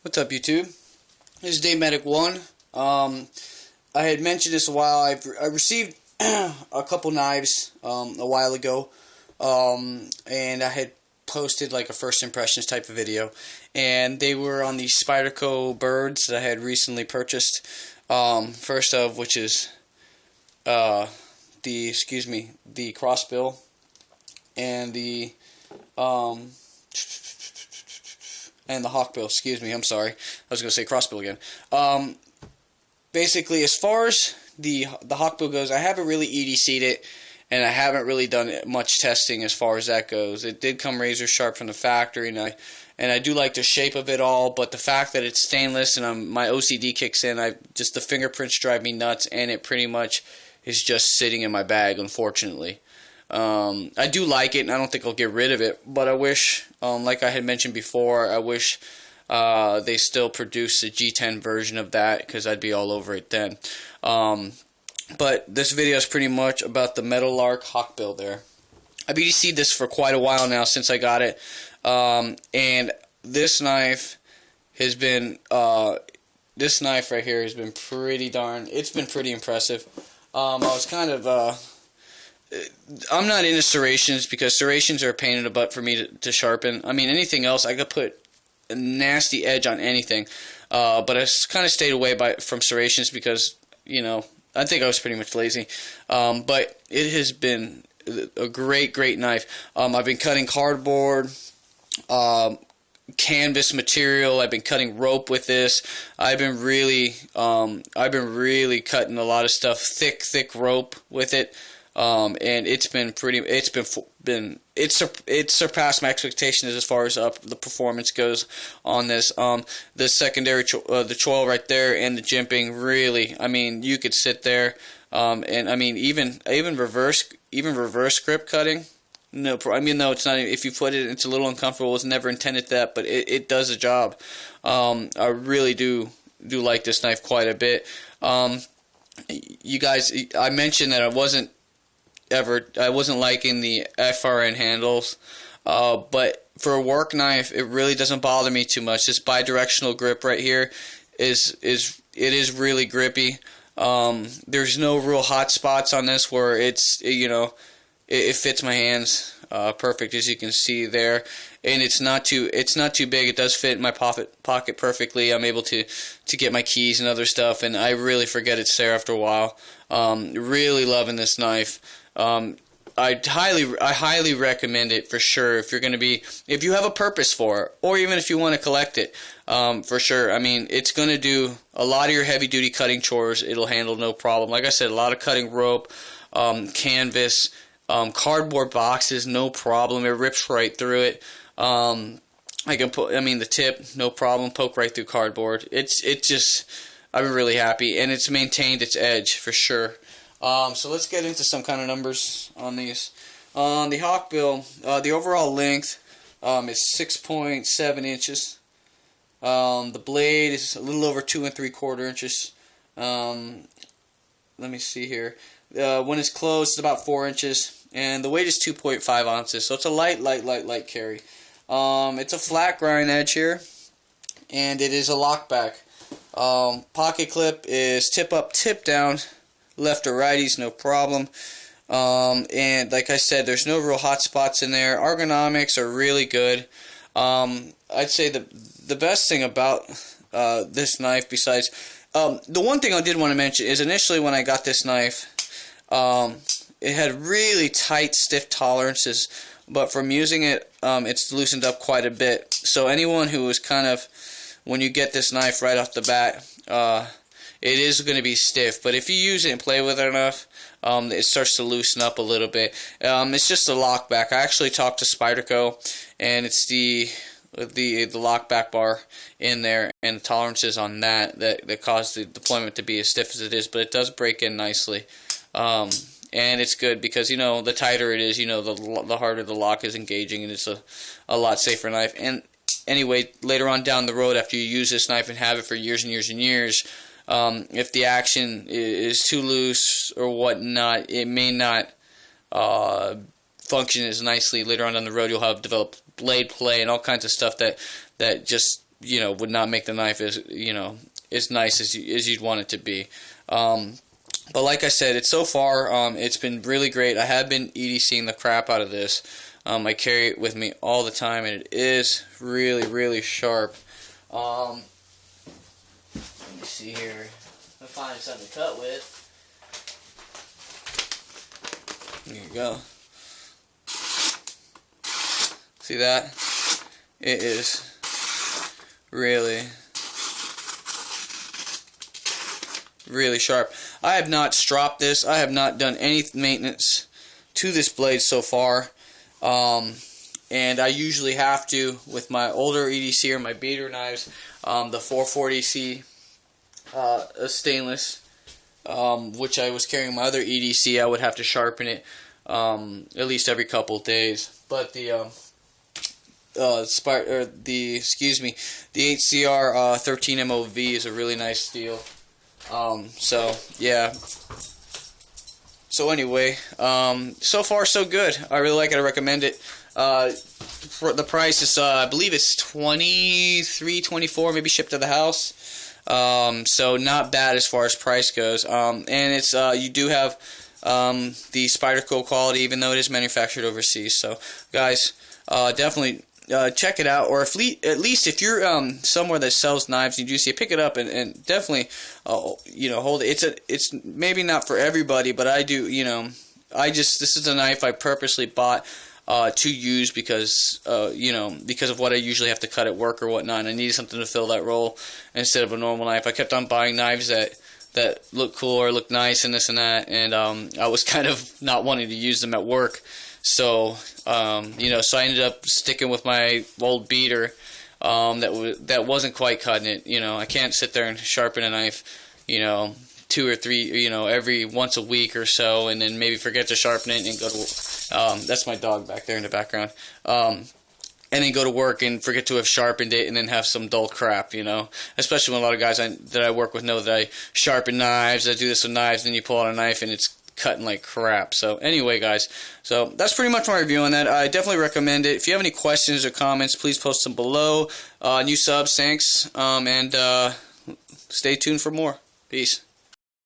What's up, YouTube? This is Dave Medic 1. I had mentioned this a while. I received a couple knives a while ago, and I had posted like a first impressions type of video, and they were on the Spyderco Byrds that I had recently purchased. First of which is the crossbill and the Hawkbill. Excuse me, I'm sorry. I was going to say crossbill again. Basically, as far as the Hawkbill goes, I haven't really EDC'd it, and I haven't really done much testing as far as that goes. It did come razor sharp from the factory, and I do like the shape of it all, but the fact that it's stainless and my OCD kicks in, the fingerprints drive me nuts, and it pretty much is just sitting in my bag, unfortunately. I do like it, and I don't think I'll get rid of it, but I wish, like I had mentioned before, I wish they still produce a G10 version of that, because I'd be all over it then. But this video is pretty much about the Meadowlark Hawkbill there. I've EDC'd this for quite a while now since I got it, and this knife has been, this knife right here has been it's been pretty impressive. I was kind of, I'm not into serrations because serrations are a pain in the butt for me to sharpen. I mean, anything else, I could put a nasty edge on anything, but I kind of stayed away from serrations because, you know, I think I was pretty much lazy. But it has been a great knife. I've been cutting cardboard, canvas material. I've been cutting rope with this. I've been really cutting a lot of stuff, thick rope with it. And it's been it surpassed my expectations as far as the performance goes on this. The secondary the choil right there and the jimping, really, I mean, you could sit there, and I mean even reverse grip cutting. No, I mean, no, it's not. If you put it, it's a little uncomfortable. It was never intended that, but it does the job. I really do like this knife quite a bit. You guys, I mentioned that I wasn't liking the FRN handles, but for a work knife, it really doesn't bother me too much. This bidirectional grip right here is really grippy. There's no real hot spots on this where it's, you know, it fits my hands perfect, as you can see there, and it's not too big. It does fit in my pocket perfectly. I'm able to get my keys and other stuff, and I really forget it's there after a while. Really loving this knife. I highly recommend it for sure if you have a purpose for it, or even if you want to collect it, for sure. I mean, it's going to do a lot of your heavy duty cutting chores. It'll handle no problem. Like I said, a lot of cutting rope, canvas, cardboard boxes, no problem. It rips right through it. I can the tip, no problem, poke right through cardboard. I've been really happy, and it's maintained its edge for sure. So let's get into some kind of numbers on these. On the Hawkbill, the overall length is 6.7 inches. The blade is a little over 2 3/4 inches. Let me see here. When it's closed, it's about 4 inches, and the weight is 2.5 ounces. So it's a light carry. It's a flat grind edge here, and it is a lockback. Pocket clip is tip up, tip down. Left or righties, no problem. And like I said, there's no real hot spots in there. Ergonomics are really good. I'd say the best thing about this knife, besides the one thing I did want to mention, is initially when I got this knife, it had really tight, stiff tolerances, but from using it, it's loosened up quite a bit. So anyone who is when you get this knife right off the bat, it is going to be stiff, but if you use it and play with it enough, it starts to loosen up a little bit. It's just a lockback. I actually talked to Spyderco, and it's the lockback bar in there and the tolerances on that cause the deployment to be as stiff as it is, but it does break in nicely. And it's good because, you know, the tighter it is, you know, the harder the lock is engaging, and it's a lot safer knife. And anyway, later on down the road, after you use this knife and have it for years and years and years, if the action is too loose or whatnot, it may not function as nicely. Later on down the road, you'll have developed blade play and all kinds of stuff that just would not make the knife as nice as you'd want it to be. But like I said, it's been really great. I have been EDCing the crap out of this. I carry it with me all the time, and it is really, really sharp. Let me see here. I'll find something to cut with. There you go. See that? It is really, really sharp. I have not stropped this. I have not done any maintenance to this blade so far. And I usually have to with my older EDC or my beater knives, the 440C stainless, which I was carrying my other EDC. I would have to sharpen it at least every couple of days. But the the HCR 13 MOV is a really nice steel. So yeah. So anyway, so far so good. I really like it. I recommend it. For the price is I believe it's $23-24, maybe shipped to the house. So not bad as far as price goes. And it's you do have the Spyderco quality, even though it is manufactured overseas. So guys, definitely check it out, or at least if you're somewhere that sells knives and you do see it, pick it up and definitely hold it. It's maybe not for everybody, but I do. This is a knife I purposely bought to use because because of what I usually have to cut at work or whatnot, and I needed something to fill that role instead of a normal knife. I kept on buying knives that look cool or look nice and this and that, and I was kind of not wanting to use them at work. So, so I ended up sticking with my old beater that wasn't quite cutting it. I can't sit there and sharpen a knife, 2 or 3, every once a week or so, and then maybe forget to sharpen it and go to. That's my dog back there in the background. And then go to work and forget to have sharpened it, and then have some dull crap, Especially when a lot of guys that I work with know that I sharpen knives, I do this with knives, and then you pull out a knife and it's cutting like crap. So anyway, guys, so that's pretty much my review on that. I definitely recommend it. If you have any questions or comments, please post them below. New subs, thanks, and stay tuned for more. Peace.